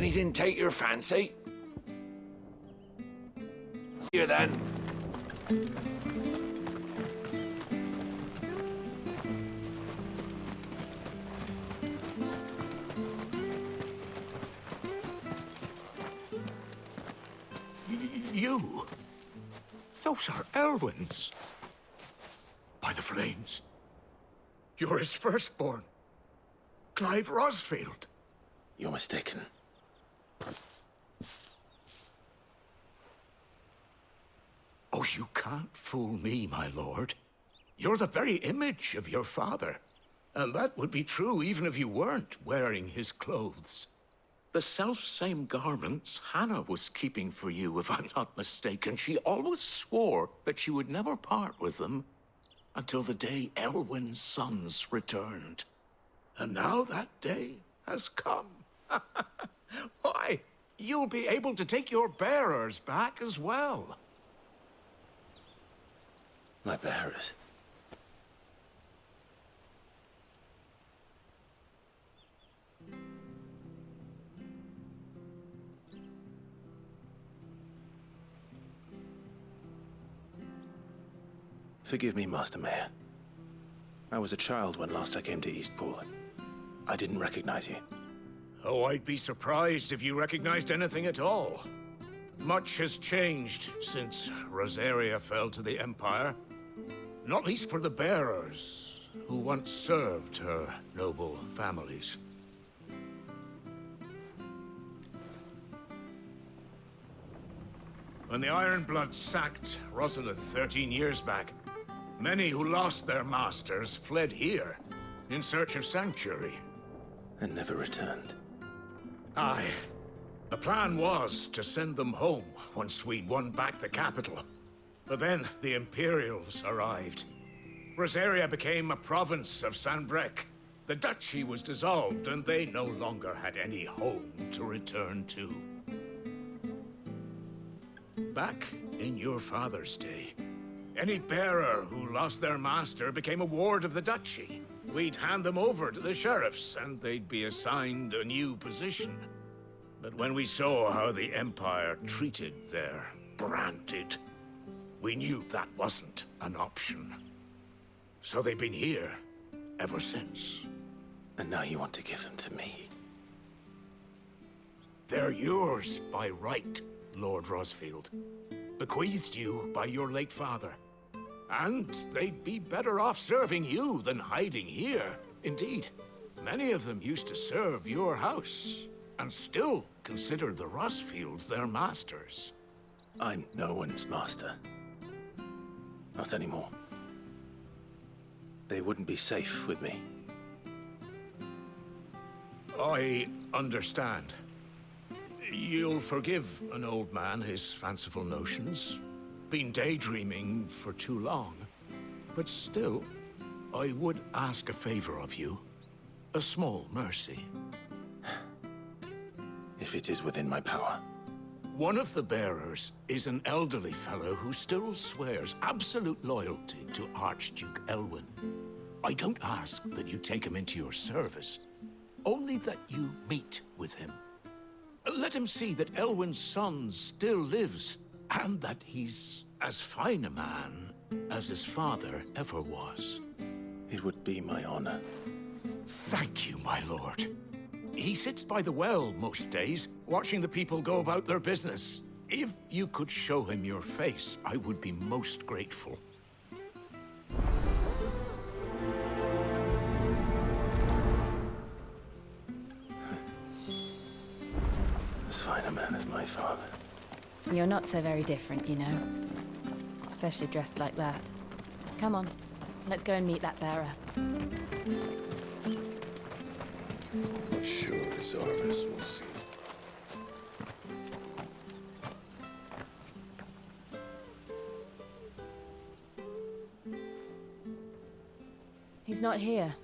Anything take your fancy? See you then. You? Those are Elwyn's. By the flames. You're his firstborn. Clive Rosfield. You're mistaken. Oh, you can't fool me, my lord. You're the very image of your father. And that would be true even if you weren't wearing his clothes. The self-same garments Hannah was keeping for you, if I'm not mistaken. She always swore that she would never part with them until the day Elwyn's sons returned. And now that day has come. Why, you'll be able to take your bearers back as well. My bearers? Forgive me, Master Mayor. I was a child when last I came to Eastpool. I didn't recognize you. Oh, I'd be surprised if you recognized anything at all. Much has changed since Rosaria fell to the Empire. Not least for the bearers, who once served her noble families. When the Ironbloods sacked Rosalith 13 years back, many who lost their masters fled here in search of sanctuary. And never returned. Aye. The plan was to send them home once we'd won back the capital. But then the Imperials arrived. Rosaria became a province of Sanbreque. The duchy was dissolved, and they no longer had any home to return to. Back in your father's day, any bearer who lost their master became a ward of the duchy. We'd hand them over to the sheriffs, and they'd be assigned a new position. But when we saw how the Empire treated their branded, we knew that wasn't an option. So they've been here ever since. And now you want to give them to me? They're yours by right, Lord Rosfield. Bequeathed you by your late father. And they'd be better off serving you than hiding here. Indeed, many of them used to serve your house, and still considered the Rosfields their masters. I'm no one's master. Not anymore. They wouldn't be safe with me. I understand. You'll forgive an old man his fanciful notions. Been daydreaming for too long. But still, I would ask a favor of you. A small mercy. If it is within my power. One of the bearers is an elderly fellow who still swears absolute loyalty to Archduke Elwyn. I don't ask that you take him into your service, only that you meet with him. Let him see that Elwyn's son still lives, and that he's as fine a man as his father ever was. It would be my honor. Thank you, my lord. He sits by the well most days, watching the people go about their business. If you could show him your face, I would be most grateful. As fine a man as my father. You're not so very different, you know. Especially dressed like that. Come on, let's go and meet that bearer. I'm sure the Zarvas will see. He's not here.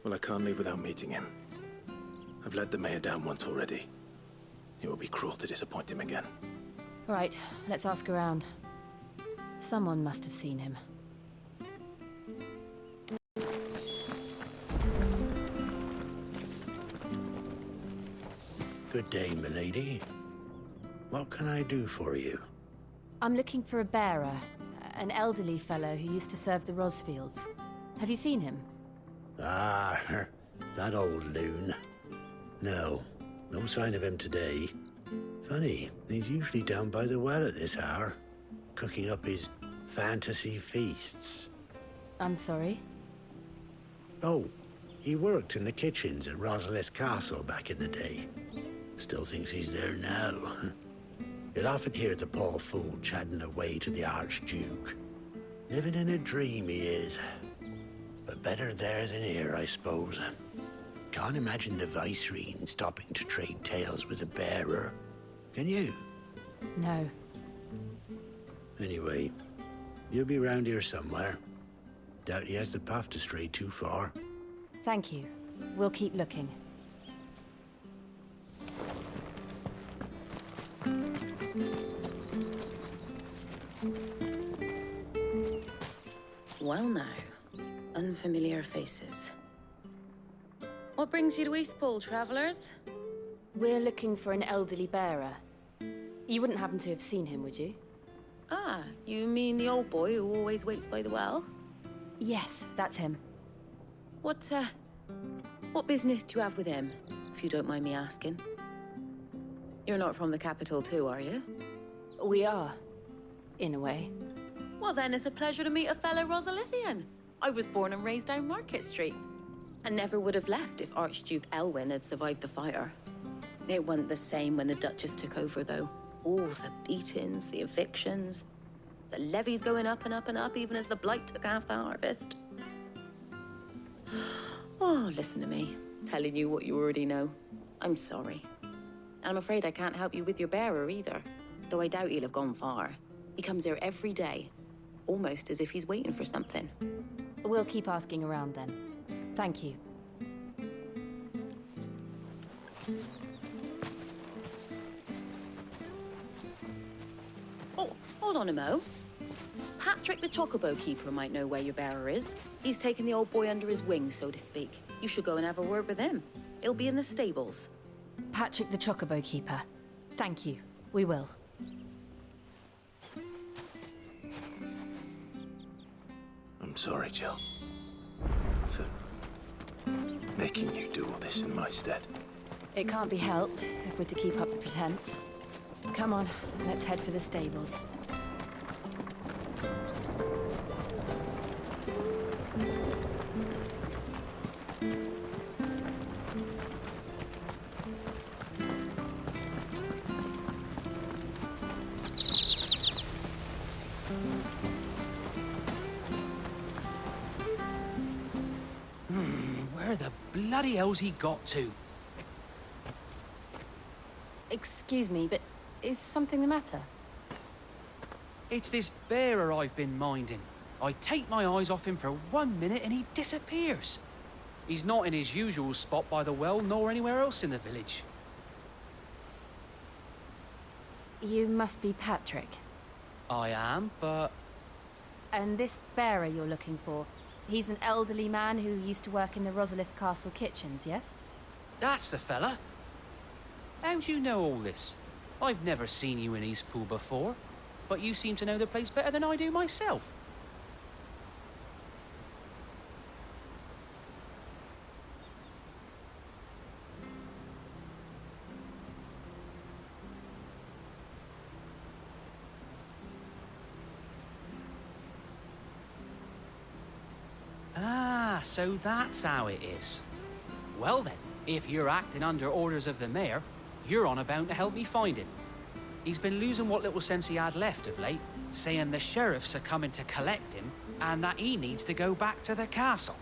Well, I can't leave without meeting him. I've let the mayor down once already. It would be cruel to disappoint him again. Right, let's ask around. Someone must have seen him. Good day, milady. What can I do for you? I'm looking for a bearer, an elderly fellow who used to serve the Rosfields. Have you seen him? Ah, that old loon. No sign of him today. Funny, he's usually down by the well at this hour, cooking up his fantasy feasts. I'm sorry? Oh, he worked in the kitchens at Rosalith Castle back in the day. Still thinks he's there now. You'll often hear the poor fool chatting away to the Archduke. Living in a dream he is. But better there than here, I suppose. Can't imagine the Vicereine stopping to trade tales with a bearer. Can you? No. Anyway, you'll be round here somewhere. Doubt he has the path to stray too far. Thank you. We'll keep looking. Well now, unfamiliar faces. What brings you to Eastpool, travellers? We're looking for an elderly bearer. You wouldn't happen to have seen him, would you? Ah, you mean the old boy who always waits by the well? Yes, that's him. What business do you have with him, if you don't mind me asking? You're not from the capital too, are you? We are, in a way. Well then, it's a pleasure to meet a fellow Rosalithian. I was born and raised down Market Street. And never would have left if Archduke Elwyn had survived the fire. It wasn't the same when the Duchess took over, though. All the beatings, the evictions, the levies going up and up and up, even as the blight took half the harvest. Oh, listen to me, telling you what you already know. I'm sorry. And I'm afraid I can't help you with your bearer either, though I doubt he'll have gone far. He comes here every day, almost as if he's waiting for something. We'll keep asking around then. Thank you. Oh, hold on a mo. Patrick the Chocobo Keeper might know where your bearer is. He's taken the old boy under his wing, so to speak. You should go and have a word with him. He'll be in the stables. Patrick the Chocobo Keeper. Thank you. We will. I'm sorry, Jill. For making you do all this in my stead. It can't be helped if we're to keep up the pretense. Come on, let's head for the stables. Where the bloody hell's he got to? Excuse me, but is something the matter? It's this bearer I've been minding. I take my eyes off him for 1 minute and he disappears. He's not in his usual spot by the well, nor anywhere else in the village. You must be Patrick. I am, but... And this bearer you're looking for, he's an elderly man who used to work in the Rosalith Castle kitchens, yes? That's the fella. How'd you know all this? I've never seen you in Eastpool before, but you seem to know the place better than I do myself. Ah, so that's how it is. Well then, if you're acting under orders of the mayor, you're on about to help me find him. He's been losing what little sense he had left of late, saying the sheriffs are coming to collect him and that he needs to go back to the castle.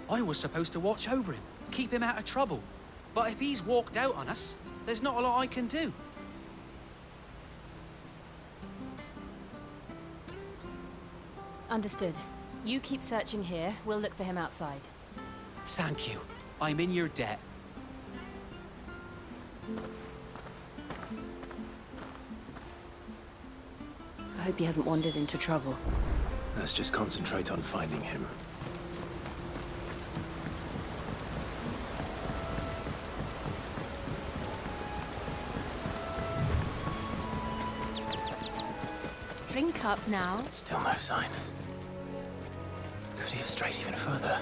I was supposed to watch over him, keep him out of trouble. But if he's walked out on us, there's not a lot I can do. Understood. You keep searching here, we'll look for him outside. Thank you. I'm in your debt. I hope he hasn't wandered into trouble. Let's just concentrate on finding him. up now? Still no sign. Could he have strayed even further?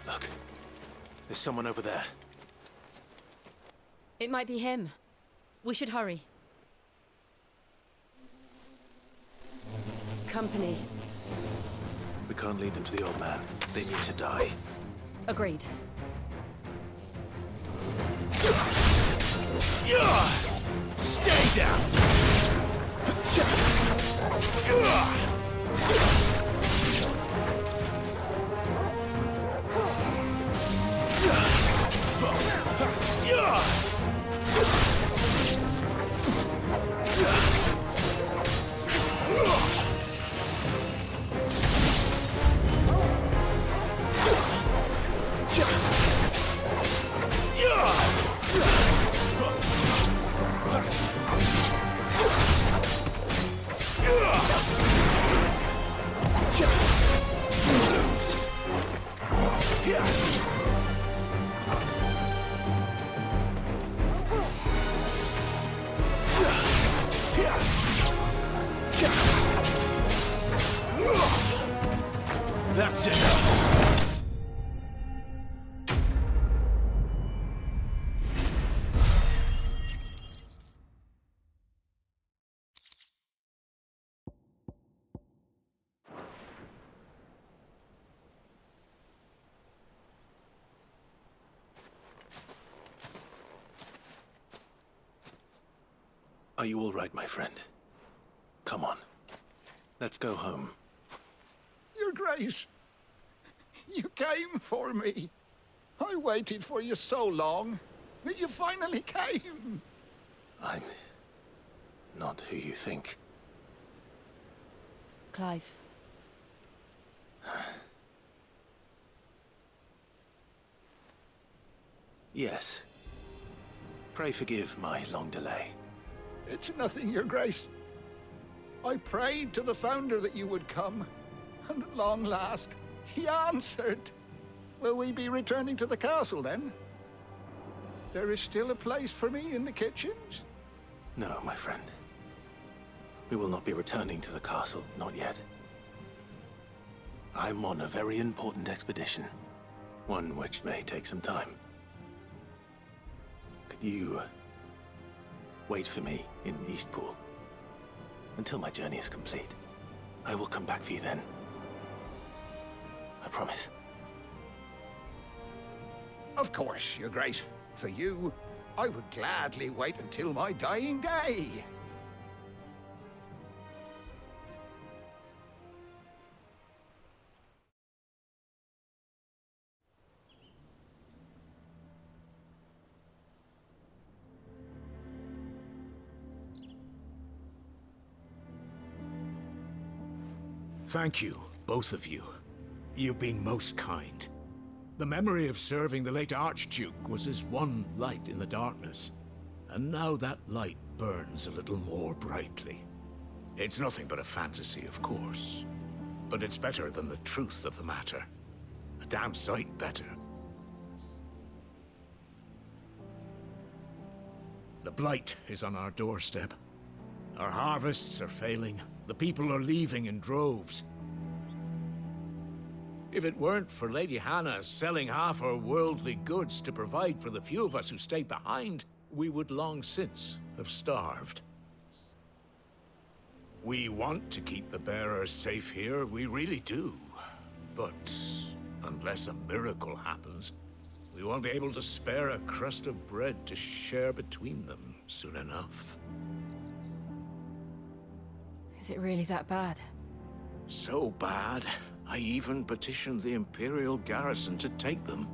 Look. There's someone over there. It might be him. We should hurry. Company. We can't lead them to the old man. They need to die. Agreed. Stay down! That's it. Are you all right, my friend? Come on. Let's go home. Your Grace, you came for me. I waited for you so long, but you finally came. I'm not who you think. Clive. Yes. Pray forgive my long delay. It's nothing, Your Grace. I prayed to the Founder that you would come, and at long last, he answered. Will we be returning to the castle, then? There is still a place for me in the kitchens? No, my friend. We will not be returning to the castle, not yet. I'm on a very important expedition. One which may take some time. Could you wait for me in Eastpool until my journey is complete? I will come back for you then. I promise. Of course, Your Grace. For you, I would gladly wait until my dying day. Thank you, both of you. You've been most kind. The memory of serving the late Archduke was as one light in the darkness, and now that light burns a little more brightly. It's nothing but a fantasy, of course, but it's better than the truth of the matter. A damn sight better. The blight is on our doorstep. Our harvests are failing. The people are leaving in droves. If it weren't for Lady Hannah selling half her worldly goods to provide for the few of us who stay behind, we would long since have starved. We want to keep the bearers safe here, we really do. But unless a miracle happens, we won't be able to spare a crust of bread to share between them soon enough. Is it really that bad? So bad, I even petitioned the Imperial garrison to take them.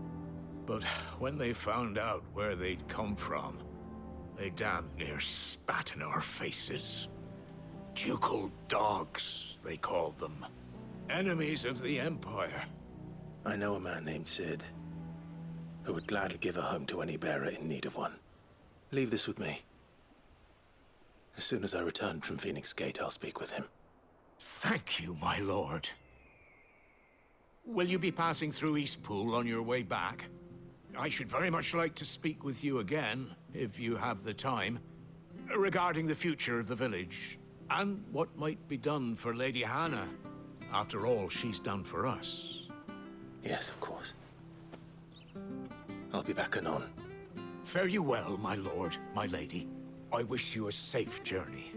But when they found out where they'd come from, they damn near spat in our faces. Ducal dogs, they called them. Enemies of the Empire. I know a man named Sid, who would gladly give a home to any bearer in need of one. Leave this with me. As soon as I return from Phoenix Gate, I'll speak with him. Thank you, my lord. Will you be passing through Eastpool on your way back? I should very much like to speak with you again, if you have the time, regarding the future of the village, and what might be done for Lady Hannah, after all she's done for us. Yes, of course. I'll be back anon. Fare you well, my lord, my lady. I wish you a safe journey.